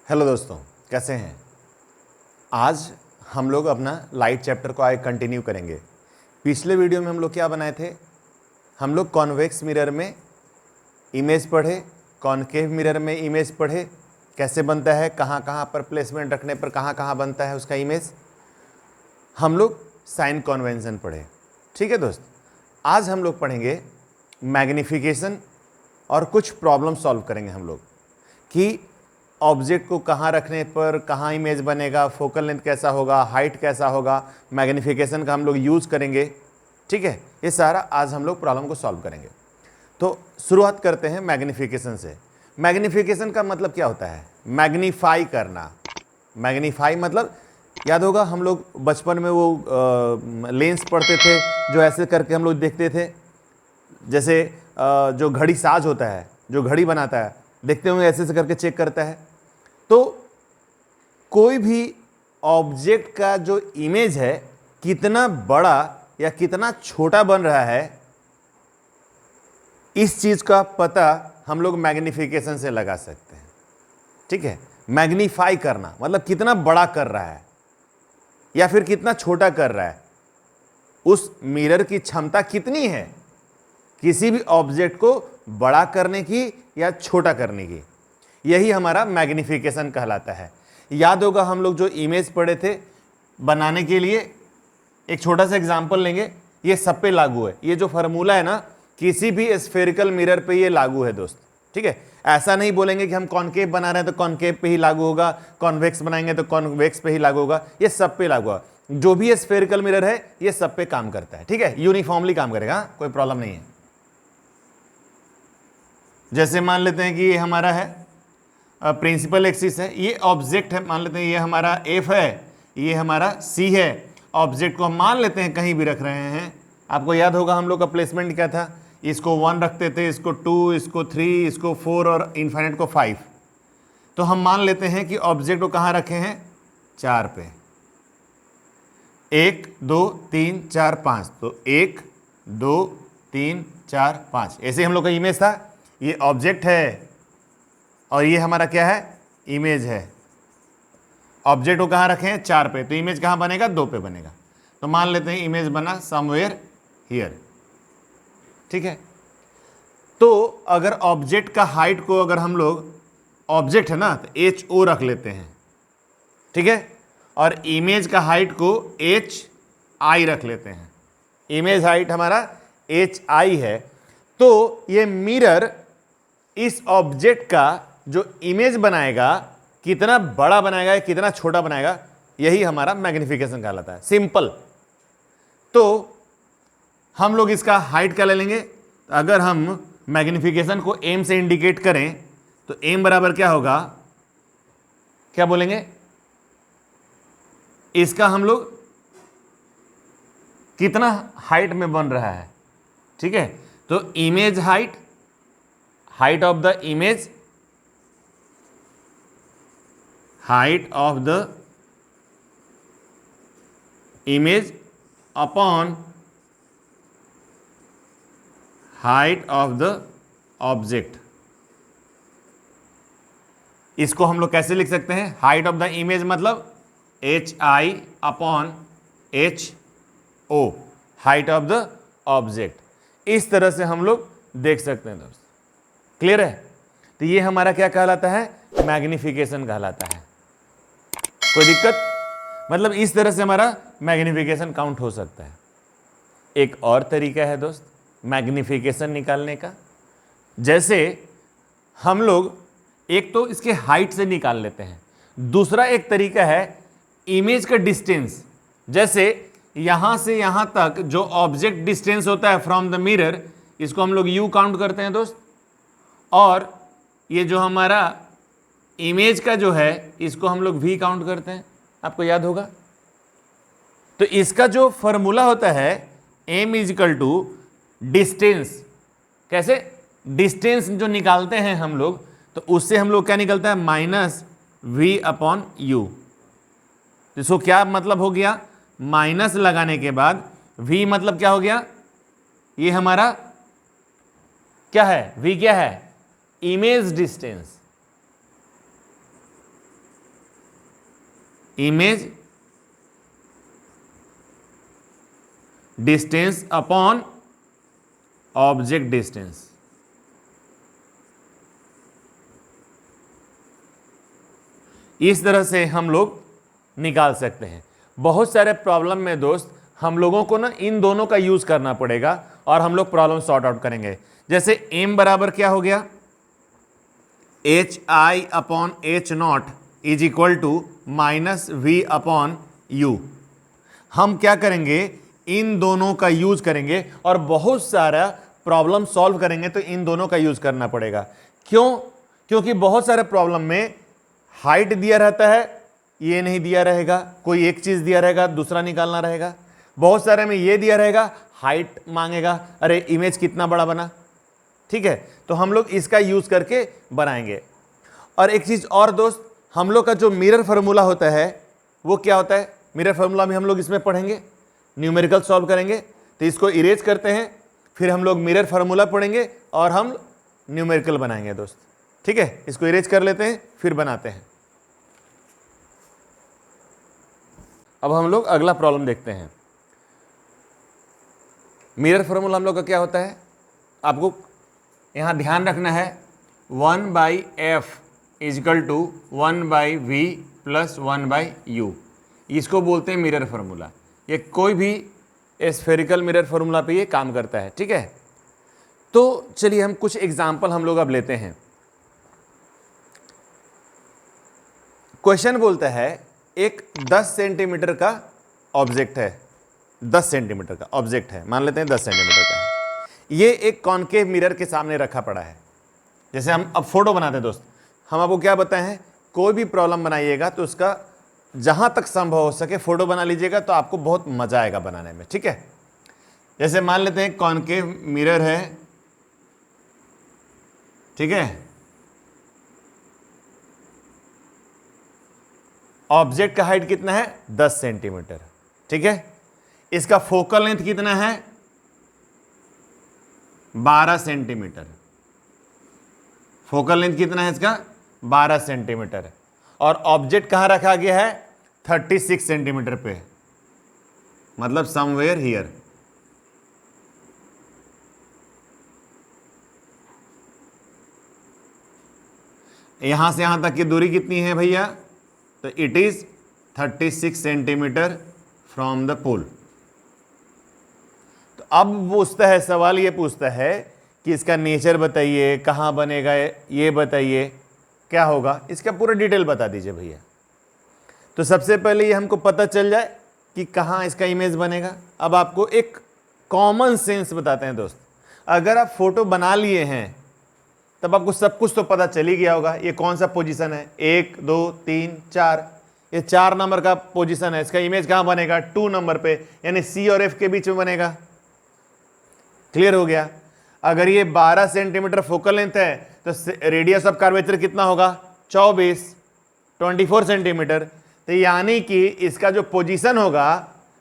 Hello दोस्तों, कैसे हैं। आज हम लोग अपना लाइट चैप्टर को आगे कंटिन्यू करेंगे। पिछले वीडियो में हम लोग क्या बनाए थे, हम लोग कॉन्वेक्स मिरर में इमेज पढ़े, कॉनकेव मिरर में इमेज पढ़े, कैसे बनता है, कहाँ कहाँ पर प्लेसमेंट रखने पर कहाँ कहाँ बनता है उसका इमेज। हम लोग साइन कन्वेंशन पढ़े। ठीक है दोस्त, आज हम लोग पढ़ेंगे मैग्नीफिकेशन और कुछ प्रॉब्लम सॉल्व करेंगे हम लोग कि ऑब्जेक्ट को कहाँ रखने पर कहाँ इमेज बनेगा, फोकल लेंथ कैसा होगा, हाइट कैसा होगा, मैग्नीफिकेशन का हम लोग यूज़ करेंगे। ठीक है, ये सारा आज हम लोग प्रॉब्लम को सॉल्व करेंगे। तो शुरुआत करते हैं मैग्नीफिकेशन से। मैग्नीफिकेशन का मतलब क्या होता है? मैग्नीफाई करना। मैग्नीफाई मतलब याद होगा हम लोग बचपन में वो लेंस पढ़ते थे, जो ऐसे करके हम लोग देखते थे। जैसे जो घड़ी साज होता है, जो घड़ी बनाता है, देखते होंगे ऐसे ऐसे करके चेक करता है। तो कोई भी ऑब्जेक्ट का जो इमेज है कितना बड़ा या कितना छोटा बन रहा है, इस चीज का पता हम लोग मैग्नीफिकेशन से लगा सकते हैं। ठीक है, मैग्नीफाई करना मतलब कितना बड़ा कर रहा है या फिर कितना छोटा कर रहा है, उस मिरर की क्षमता कितनी है किसी भी ऑब्जेक्ट को बड़ा करने की या छोटा करने की, यही हमारा मैग्नीफिकेशन कहलाता है। याद होगा हम लोग जो इमेज पढ़े थे बनाने के लिए, एक छोटा सा एग्जांपल लेंगे। ये सब पे लागू है, ये जो फार्मूला है ना, किसी भी स्फेरिकल मिरर पे ये लागू है दोस्त। ठीक है, ऐसा नहीं बोलेंगे कि हम कॉनकेव बना रहे हैं तो कॉनकेव पे ही लागू होगा, कॉन्वेक्स बनाएंगे तो कॉन्वेक्स पे ही लागू होगा। ये सब पे लागू होगा, जो भी स्फेरिकल मिरर है ये सब पे काम करता है। ठीक है, यूनिफॉर्मली काम करेगा, कोई प्रॉब्लम नहीं है। जैसे मान लेते हैं कि ये हमारा है प्रिंसिपल एक्सिस है, ये ऑब्जेक्ट है, मान लेते हैं ये हमारा एफ है, ये हमारा सी है। ऑब्जेक्ट को हम मान लेते हैं कहीं भी रख रहे हैं। आपको याद होगा हम लोग का प्लेसमेंट क्या था, इसको 1 रखते थे, इसको 2, इसको 3, इसको 4 और इन्फाइनाइट को 5। तो हम मान लेते हैं कि ऑब्जेक्ट को कहाँ रखे हैं, 4 पे। 1 2 3 4 5, तो 1 2 3 4 5 ऐसे हम लोग का इमेज था। ये ऑब्जेक्ट है और ये हमारा क्या है, इमेज है। ऑब्जेक्ट को कहाँ रखे हैं, 4 पे, तो इमेज कहाँ बनेगा, 2 पे बनेगा। तो मान लेते हैं इमेज बना समवेयर हियर। ठीक है, तो अगर ऑब्जेक्ट का हाइट को अगर हम लोग, ऑब्जेक्ट है ना, तो एच ओ रख लेते हैं। ठीक है, और इमेज का हाइट को एच आई रख लेते हैं। इमेज हाइट हमारा एच आई है। तो ये मिरर इस ऑब्जेक्ट का जो इमेज बनाएगा कितना बड़ा बनाएगा, कितना छोटा बनाएगा, यही हमारा मैग्नीफिकेशन कहलाता है। सिंपल। तो हम लोग इसका हाइट क्या ले लेंगे, अगर हम मैग्नीफिकेशन को एम से इंडिकेट करें तो एम बराबर क्या होगा, क्या बोलेंगे, इसका हम लोग कितना हाइट में बन रहा है। ठीक है, तो image height, height of the image, height of the image upon height of the object. इसको हम लोग कैसे लिख सकते हैं, हाइट ऑफ द इमेज मतलब H I upon H O, height of the object. इस तरह से हम लोग देख सकते हैं दोस्त। क्लियर है? तो ये हमारा क्या कहलाता है, मैग्नीफिकेशन कहलाता है। कोई दिक्कत? मतलब इस तरह से हमारा मैग्नीफिकेशन काउंट हो सकता है। एक और तरीका है दोस्त मैग्नीफिकेशन निकालने का। जैसे हम लोग एक तो इसके हाइट से निकाल लेते हैं, दूसरा एक तरीका है इमेज का डिस्टेंस। जैसे यहां से यहां तक जो ऑब्जेक्ट डिस्टेंस होता है फ्रॉम द मिरर, इसको हम लोग यू काउंट करते हैं दोस्त, और ये जो हमारा इमेज का जो है इसको हम लोग वी काउंट करते हैं। आपको याद होगा। तो इसका जो फॉर्मूला होता है m इजिकल टू डिस्टेंस। कैसे? डिस्टेंस जो निकालते हैं हम लोग, तो उससे हम लोग क्या निकलता है, माइनस v अपॉन यू। इसको क्या मतलब हो गया, माइनस लगाने के बाद v मतलब क्या हो गया, ये हमारा क्या है, v क्या है, image distance. Image distance upon object distance. इस तरह से हम लोग निकाल सकते हैं। बहुत सारे प्रॉब्लम में दोस्त हम लोगों को ना इन दोनों का यूज करना पड़ेगा और हम लोग प्रॉब्लम सॉर्ट आउट करेंगे। जैसे m बराबर क्या हो गया, H I upon H naught is equal to minus V upon U. हम क्या करेंगे, इन दोनों का यूज करेंगे और बहुत सारा प्रॉब्लम सॉल्व करेंगे तो इन दोनों का यूज करना पड़ेगा। क्यों? क्योंकि बहुत सारे प्रॉब्लम में हाइट दिया रहता है, ये नहीं दिया रहेगा, कोई एक चीज दिया रहेगा, दूसरा निकालना रहेगा। बहुत सारे में ये दिया रहेगा, हाइट मांगेगा, अरे इमेज कितना बड़ा बना, ठीक है। तो हम लोग इसका यूज करके बनाएंगे। और एक चीज और दोस्त, हम लोग का जो मिरर फार्मूला होता है वो क्या होता है, मिरर फार्मूला भी हम लोग इसमें पढ़ेंगे, न्यूमेरिकल सॉल्व करेंगे। तो इसको इरेज करते हैं, फिर हम लोग मिरर फार्मूला पढ़ेंगे और हम न्यूमेरिकल बनाएंगे दोस्त, ठीक है। इसको इरेज कर लेते हैं, फिर बनाते हैं। अब हम लोग अगला प्रॉब्लम देखते हैं। मिरर फार्मूला हम लोग का क्या होता है, आपको यहां ध्यान रखना है, 1/f is equal to 1/v plus 1/u। इसको बोलते हैं मिरर फार्मूला। ये कोई भी स्फेरिकल मिरर फार्मूला पे ये काम करता है, ठीक है। तो चलिए हम कुछ एग्जाम्पल हम लोग अब लेते हैं। क्वेश्चन बोलता है एक 10 सेंटीमीटर का ऑब्जेक्ट है, 10 सेंटीमीटर का ऑब्जेक्ट है, मान लेते हैं 10 सेंटीमीटर का है। ये एक कॉन्केव मिरर के सामने रखा पड़ा है। जैसे हम अब फोटो बनाते हैं दोस्त, हम आपको क्या बताए हैं, कोई भी प्रॉब्लम बनाइएगा तो उसका जहां तक संभव हो सके फोटो बना लीजिएगा, तो आपको बहुत मजा आएगा बनाने में, ठीक है। जैसे मान लेते हैं कॉन्केव मिरर है, ठीक है। ऑब्जेक्ट का हाइट कितना है, 10 सेंटीमीटर, ठीक है। इसका फोकल लेंथ कितना है, 12 सेंटीमीटर। फोकल लेंथ कितना है इसका, 12 सेंटीमीटर। और ऑब्जेक्ट कहां रखा गया है, 36 सेंटीमीटर पे, मतलब समवेयर हियर। यहां से यहां तक की दूरी कितनी है भैया, तो it is 36 centimetre from the pole. तो अब पूछता है सवाल, ये पूछता है कि इसका नेचर बताइए, कहां बनेगा, ये बताइए क्या होगा, इसका पूरा डिटेल बता दीजिए भैया। तो सबसे पहले ये हमको पता चल जाए कि कहां इसका इमेज बनेगा। अब आपको एक कॉमन सेंस बताते हैं दोस्त, अगर आप फोटो बना लिए हैं तब आपको सब कुछ तो पता चल ही गया होगा। ये कौन सा पोजीशन है, 1 2 3 4, ये 4 नंबर का पोजीशन है। इसका इमेज कहां बनेगा, 2 नंबर पे, यानी सी और एफ के बीच में बनेगा। क्लियर हो गया। अगर ये 12 सेंटीमीटर फोकल लेंथ है तो रेडियस ऑफ कर्वेचर कितना होगा, 24 सेंटीमीटर। तो यानी कि इसका जो पोजीशन होगा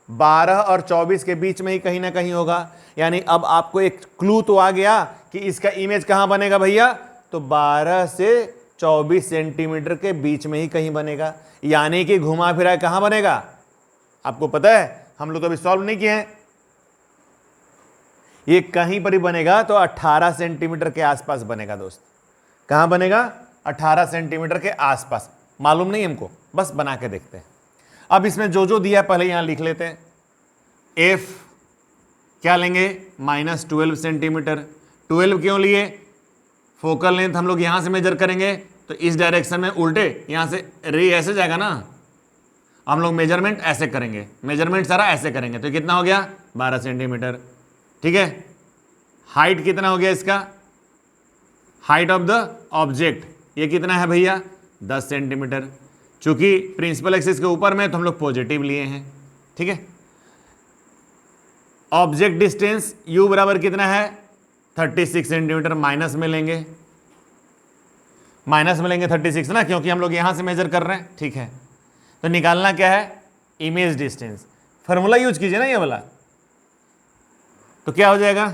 12 और 24 के बीच में ही कहीं ना कहीं होगा। यानी अब आपको एक क्लू तो आ गया कि इसका इमेज कहां बनेगा भैया, तो 12 से 24 सेंटीमीटर के बीच में ही कहीं बनेगा। यानी कि घुमा फिरा कहां बनेगा, आपको पता है, हम लोग तो अभी सॉल्व नहीं किए हैं। ये कहीं पर ही बनेगा तो 18 सेंटीमीटर के आसपास बनेगा दोस्त। कहां बनेगा, 18 सेंटीमीटर के आसपास। मालूम नहीं हमको, बस बना के देखते हैं। अब इसमें जो जो दिया पहले यहां लिख लेते हैं। एफ क्या लेंगे, -12 सेंटीमीटर। 12 क्यों लिए, फोकल लेंथ हम लोग यहां से मेजर करेंगे तो इस डायरेक्शन में उल्टे, यहां से रे ऐसे जाएगा ना, हम लोग मेजरमेंट ऐसे करेंगे, मेजरमेंट सारा ऐसे करेंगे। तो कितना हो गया, 12 सेंटीमीटर, ठीक है। हाइट कितना हो गया इसका, हाइट ऑफ द ऑब्जेक्ट ये कितना है भैया, 10 सेंटीमीटर। चूंकि प्रिंसिपल एक्सिस के ऊपर में तो हम लोग पॉजिटिव लिए हैं, ठीक है। ऑब्जेक्ट डिस्टेंस u बराबर कितना है, 36 सेंटीमीटर। माइनस में लेंगे 36 ना, क्योंकि हम लोग यहां से मेजर कर रहे हैं, ठीक है। तो निकालना क्या है, इमेज डिस्टेंस। फॉर्मूला यूज कीजिए ना ये वाला, तो क्या हो जाएगा,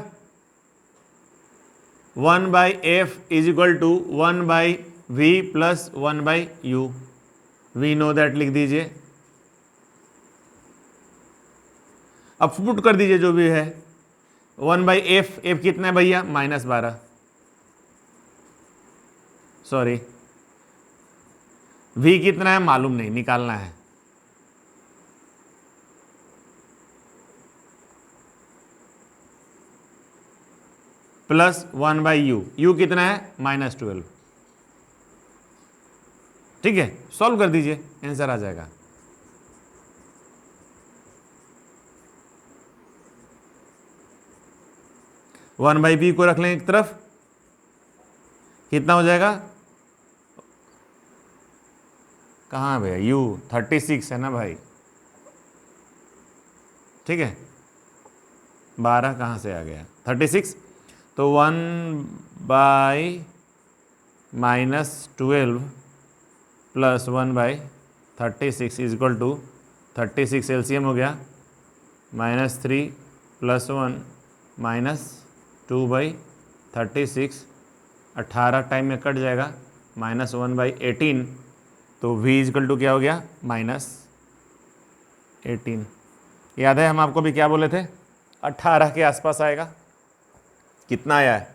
1/f is equal to 1/v plus 1/u। We know that लिख दीजिए, अब पुट कर दीजिए जो भी है, 1/f, एफ कितना है भैया -12, सॉरी v कितना है मालूम नहीं, निकालना है। प्लस 1/u, u कितना है -12। ठीक है, सॉल्व कर दीजिए, आंसर आ जाएगा। वन बाई पी को रख लें एक तरफ, कितना हो जाएगा, कहाँ भैया u 36 है ना भाई, ठीक है, 12 कहाँ से आ गया 36, तो 1/-12 plus 1/36 is equal to 36 LCM हो गया -3 + 1 -2/36, 18 टाइम में कट जाएगा, -1/18, तो v इक्वल टू क्या हो गया -18। याद है हम आपको भी क्या बोले थे, 18 के आसपास आएगा। कितना आया है,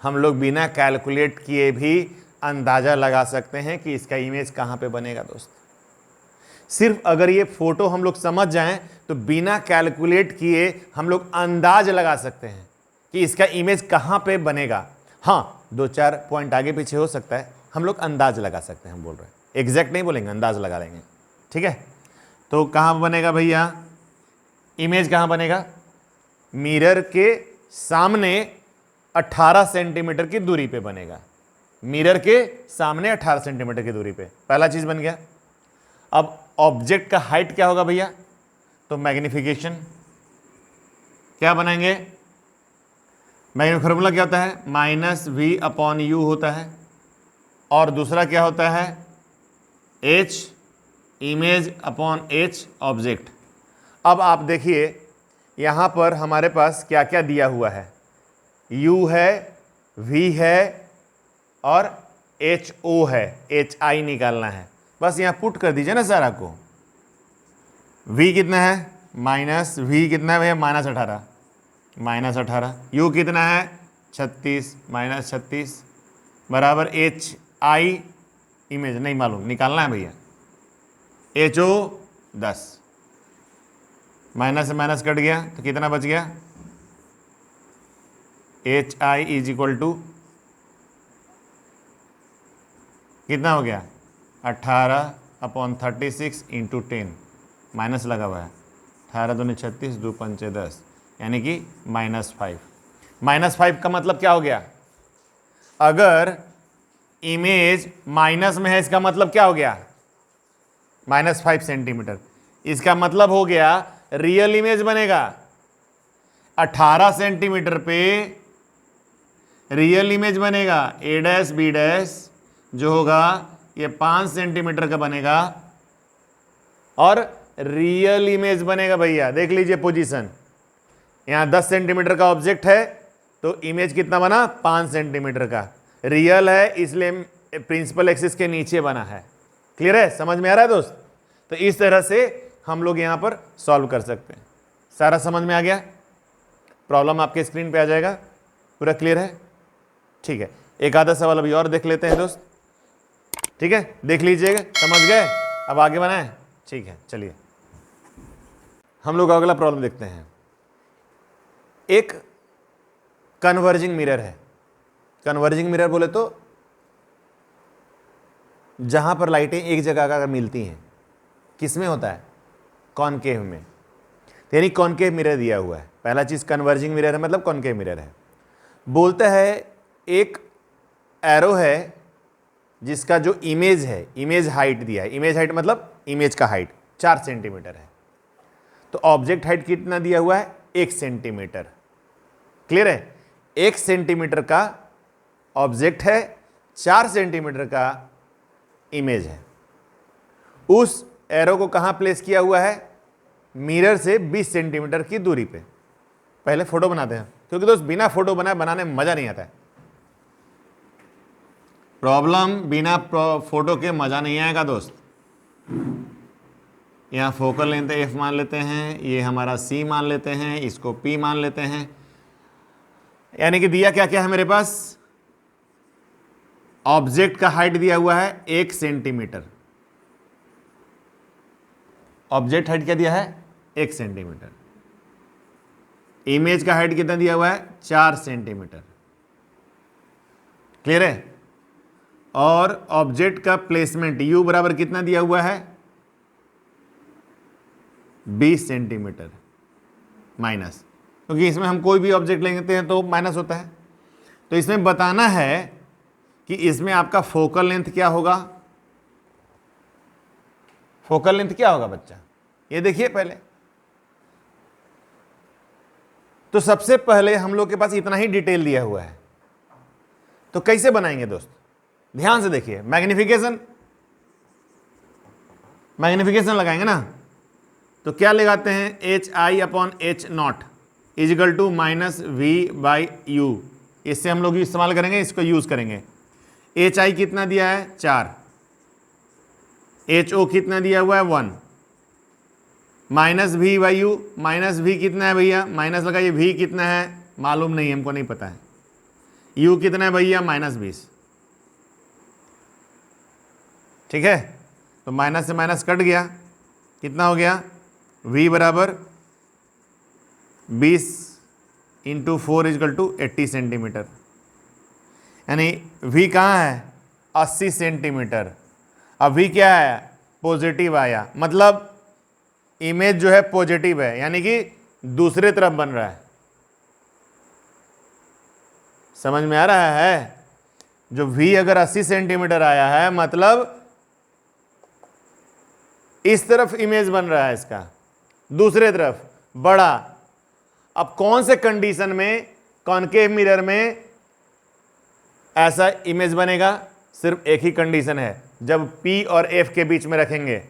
हम लोग बिना कैलकुलेट किए भी अंदाज़ा लगा सकते हैं कि इसका इमेज कहाँ पे बनेगा दोस्त। सिर्फ अगर ये फोटो हम लोग समझ जाएं तो बिना कैलकुलेट किए हम लोग अंदाज लगा सकते हैं कि इसका इमेज कहाँ पे बनेगा। हाँ, 2-4 पॉइंट आगे पीछे हो सकता है, हम लोग अंदाज लगा सकते हैं, हम बोल रहे हैं, एग्जैक्ट नहीं बोलेंगे, अंदाज लगा लेंगे। ठीक है, तो कहाँ बनेगा भैया इमेज, कहाँ बनेगा, मिरर के सामने 18 सेंटीमीटर की दूरी पे बनेगा, मिरर के सामने 18 सेंटीमीटर की दूरी पे, पहला चीज बन गया। अब ऑब्जेक्ट का हाइट क्या होगा भैया, तो मैग्निफिकेशन क्या बनाएंगे, फॉर्मूला क्या होता है, -v/u होता है, और दूसरा क्या होता है h इमेज/h ऑब्जेक्ट। अब आप देखिए यहाँ पर हमारे पास क्या क्या दिया हुआ है, u है, v है और ho है, hi निकालना है, बस यहाँ पुट कर दीजिए ना सारा को। v कितना है v कितना है भैया -18, u कितना है 36 -36 बराबर hi इमेज नहीं मालूम, निकालना है भैया, ho 10, माइनस से माइनस कट गया तो कितना बच गया, hi इज इक्वल टू कितना हो गया 18/36 इंटू 10, माइनस लगा हुआ है, 18 दूनी 36 2 पंचे 10, यानी कि -5। -5 का मतलब क्या हो गया, अगर इमेज माइनस में है इसका मतलब क्या हो गया -5 सेंटीमीटर, इसका मतलब हो गया रियल इमेज बनेगा। 18 सेंटीमीटर पे रियल इमेज बनेगा, a' b' जो होगा ये 5 सेंटीमीटर का बनेगा और रियल इमेज बनेगा भैया। देख लीजिए पोजीशन, यहाँ 10 सेंटीमीटर का ऑब्जेक्ट है तो इमेज कितना बना 5 सेंटीमीटर का, रियल है इसलिए प्रिंसिपल एक्सिस के नीचे बना है। क्लियर है, समझ में आ रहा है दोस्त। तो इस तरह से हम लोग यहाँ पर सॉल्व कर सकते हैं। सारा समझ में आ गया, प्रॉब्लम आपके स्क्रीन पे आ जाएगा, पूरा क्लियर है। ठीक है, एक आधा सवाल अभी और देख लेते हैं दोस्त। ठीक है, देख लीजिएगा, समझ गए, अब आगे बनाएं। ठीक है, चलिए हम लोग अगला प्रॉब्लम देखते हैं। एक कन्वर्जिंग मिरर है। कन्वर्जिंग मिरर बोले तो जहां पर लाइटें एक जगह अगर मिलती हैं, किस में होता है, कॉनकेव में, यानी कॉनकेव मिरर दिया हुआ है। पहला चीज कन्वर्जिंग मिरर है मतलब कॉनकेव मिरर है। बोलता है एक एरो है जिसका जो इमेज है, इमेज हाइट दिया है, इमेज हाइट मतलब इमेज का हाइट 4 सेंटीमीटर है, तो ऑब्जेक्ट हाइट कितना दिया हुआ है 1 सेंटीमीटर। क्लियर है, 1 सेंटीमीटर का ऑब्जेक्ट है, 4 सेंटीमीटर का इमेज है। उस एरो को कहां प्लेस किया हुआ है, मिरर से 20 सेंटीमीटर की दूरी पे। पहले फोटो बनाते हैं, क्योंकि दोस्त बिना फोटो बनाने में मजा नहीं आता है। प्रॉब्लम बिना फोटो के मजा नहीं आएगा दोस्त, यहाँ फोकल लेंथ एफ मान लेते हैं, ये हमारा सी मान लेते हैं, इसको पी मान लेते हैं। यानी कि दिया क्या क्या है मेरे पास, ऑब्जेक्ट का हाइट दिया हुआ है 1 सेंटीमीटर। ऑब्जेक्ट हाइट क्या दिया है 1 सेंटीमीटर। इमेज का हाइट कितना दिया हुआ है 4 सेंटीमीटर। क्लियर है। और ऑब्जेक्ट का प्लेसमेंट u बराबर कितना दिया हुआ है 20 सेंटीमीटर माइनस, क्योंकि इसमें हम कोई भी ऑब्जेक्ट लेते हैं तो माइनस होता है। तो इसमें बताना है कि इसमें आपका फोकल लेंथ क्या होगा। फोकल लेंथ क्या होगा बच्चा, ये देखिए पहले। तो सबसे पहले हम लोग के पास इतना ही डिटेल दिया हुआ है, तो कैसे बनाएंगे दोस्त, ध्यान से देखिए। मैग्निफिकेशन लगाएंगे ना, तो क्या लगाते हैं HI/H0 इजिकल टू -V/U। इससे हम लोग इस्तेमाल करेंगे, इसको यूज करेंगे। HI कितना दिया है 4, HO कितना दिया हुआ है 1, -V/U, -V कितना है भैया, माइनस लगाइए, V कितना है मालूम नहीं, हमको नहीं पता है। U कितना है भैया -20। ठीक है, तो माइनस से माइनस कट गया, कितना हो गया V बराबर 20 × 4 = 80 सेंटीमीटर। यानी V कहाँ है 80 सेंटीमीटर। अब V क्या है पॉजिटिव आया, मतलब इमेज जो है पॉजिटिव है, यानी कि दूसरे तरफ बन रहा है। समझ में आ रहा है। जो V अगर 80 सेंटीमीटर आया है, मतलब इस तरफ इमेज बन रहा है इसका, दूसरे तरफ बड़ा। अब कौन से कंडीशन में कॉनकेव मिरर में ऐसा इमेज बनेगा, सिर्फ एक ही कंडीशन है, जब P और F के बीच में रखेंगे।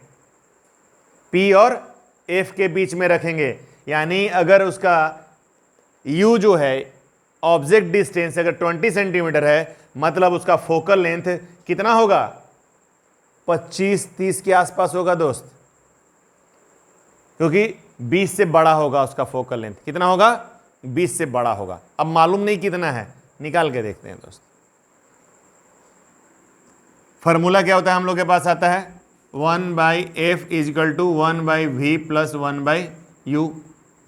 P और F के बीच में रखेंगे, यानी अगर उसका U जो है ऑब्जेक्ट डिस्टेंस अगर 20 सेंटीमीटर है, मतलब उसका फोकल लेंथ कितना होगा 25-30 के आसपास होगा दोस्त, क्योंकि 20 से बड़ा होगा उसका फोकल लेंथ। कितना होगा 20 से बड़ा होगा। अब मालूम नहीं कितना है, निकाल के देखते हैं दोस्त। फॉर्मूला क्या होता है हम लोग के पास आता है 1/F = 1/V + 1/U।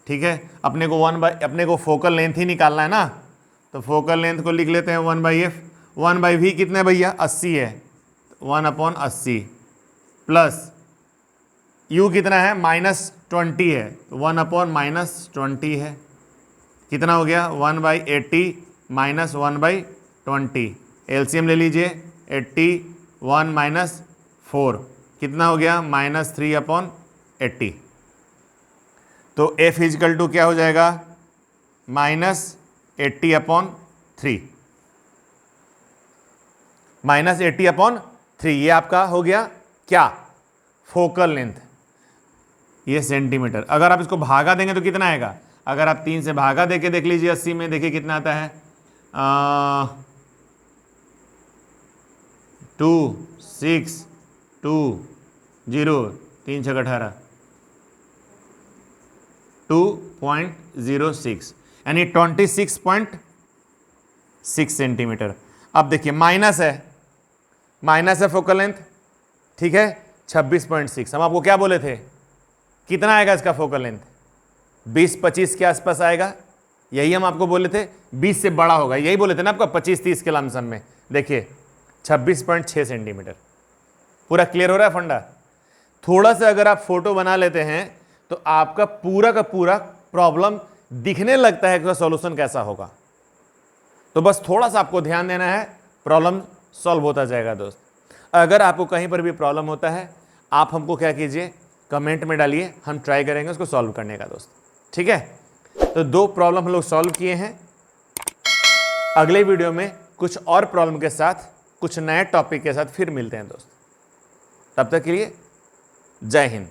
ठीक है, अपने को फोकल लेंथ ही निकालना है ना, तो फोकल लेंथ को लिख लेते हैं 1/F। 1/V कितना है भैया 80 है, 1/80 प्लस U कितना है -20 है, 1/-20 है। कितना हो गया 1/80 - 1/20। एलसीएम ले लीजिए, 81 - 4 कितना हो गया -3/80। तो F = क्या हो जाएगा -80/3। -80/3 ये आपका हो गया क्या फोकल लेंथ, ये सेंटीमीटर। अगर आप इसको भागा देंगे तो कितना आएगा, अगर आप 3 से भागा देके देख लीजिए 80 में, देखिए कितना आता है 2 6 2 0 3 6 18 2.06 यानी 26.6 सेंटीमीटर। अब देखिए माइनस है फोकल लेंथ, ठीक है 26.6। हम आपको क्या बोले थे, कितना आएगा इसका फोकल लेंथ 20-25 के आसपास आएगा, यही हम आपको बोले थे। 20 से बड़ा होगा, यही बोले थे ना आपको 25-30 के लमसम में। देखिए 26.6 सेंटीमीटर। पूरा क्लियर हो रहा है फंडा। थोड़ा सा अगर आप फोटो बना लेते हैं तो आपका पूरा का पूरा प्रॉब्लम दिखने लगता है कि सॉल्यूशन कैसा होगा। तो बस थोड़ा सा आपको ध्यान देना है, प्रॉब्लम सॉल्व होता जाएगा दोस्त। अगर आपको कहीं पर भी प्रॉब्लम होता है, आप हमको क्या कीजिए कमेंट में डालिए, हम ट्राई करेंगे उसको सॉल्व करने का दोस्त। ठीक है, तो 2 प्रॉब्लम हम लोग सॉल्व किए हैं। अगले वीडियो में कुछ और प्रॉब्लम के साथ, कुछ नए टॉपिक के साथ फिर मिलते हैं दोस्त। तब तक के लिए जय हिंद।